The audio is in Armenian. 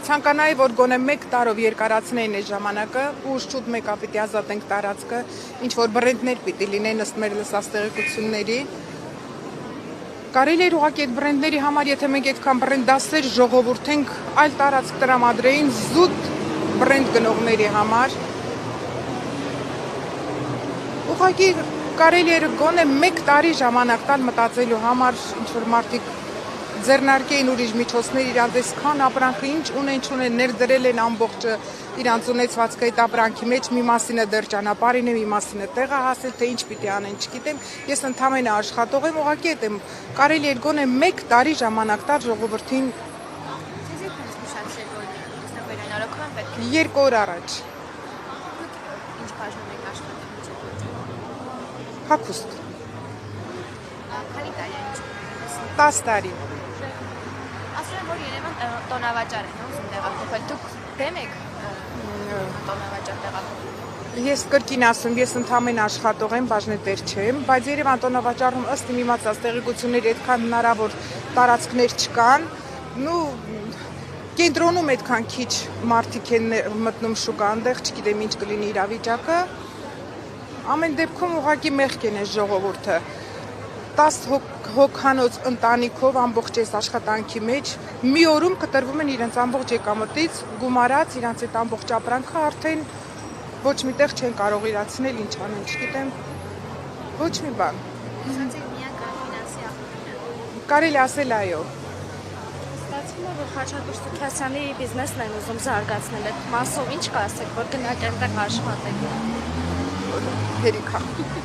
կցանկանայի, որ գոնե 1 տարով երկարացնեին այս ժամանակը ու շուտ մեկը պիտի ազատենք տարածքը, ինչ որ բրենդներ պիտի լինեն ըստ մեր լսած տեղեկությունների։ Կարելի էր ուղղակի այդ բրենդների համար, եթե մենք այդքան բրենդասեր ժողովուրդենք, այլ տարածք տրամադրեին զուտ բրենդ գնողների համար։ Ուղղակի կարելի էր գոնե 1 տարի ժամանակ տալ մտածելու համար, ինչ որ մարդիկ ձեռնարկեին ուրիշ միջոցներ իրանց այսքան ապրանքը ինչ ունեն, չունեն, ներդրել են ամբողջը իրանց ունեցվածքը այդ ապրանքի մեջ, մի մասինը դեռ ճանապարհին է, մի մասինը տեղ է հասել, թե ինչ պիտի անեն, չգիտեմ։ Ես ընդամենը աշխատող եմ, ուղղակի այդ եմ, կարելի էր գոնե 1 տարի ժամանակ տալ ժողովրդին։ 2 օր առաջ։ Ինչ բաժնում եք աշխատել։ Հագուստ։ Քանի տարի է ինչ։ 10 տարի։ Ասում են, որ Երևան տոնավաճառ է, ուզում տեղափոխվել։ Դուք դեմ եք տոնավաճառ տեղափոխել։ Ես կրկին ասում, ես ընդամենը աշխատող եմ, բաժնետեր չեմ, բայց Երևան տոնավաճառում ըստ իմ իմացած տեղեկությունների այդքան հնարավոր տարածքներ չկան, կենտրոնում այդքան քիչ մարդիկ են մտնում շուկա, այնտեղ չգիտեմ ինչ կլինի իրավիճակը։ Ամեն դեպքում ուղղակի մեղք են այս ժողովուրդը։ 10 հոգանոց ընտանիքով ամբողջ այս աշխատանքի մեջ մի օրում կտրվում են իրենց ամբողջ եկամտից, գումարած իրենց այդ ամբողջ ապրանքը արդեն ոչ միտեղ չեն կարող իրացնել, ինչ անեն, չգիտեմ, ոչ մի բան։ Ասած եք միակ ֆինանսի աղբյուրը։ Կարելի ասել այո։ Ստացվում է, որ Խաչատուր Սուքասյանի բիզնեսն են ուզում զարգացնել, այդ մասով ինչ կասեք, որ գնաք այնտեղ աշխատեք։ Հերիքա։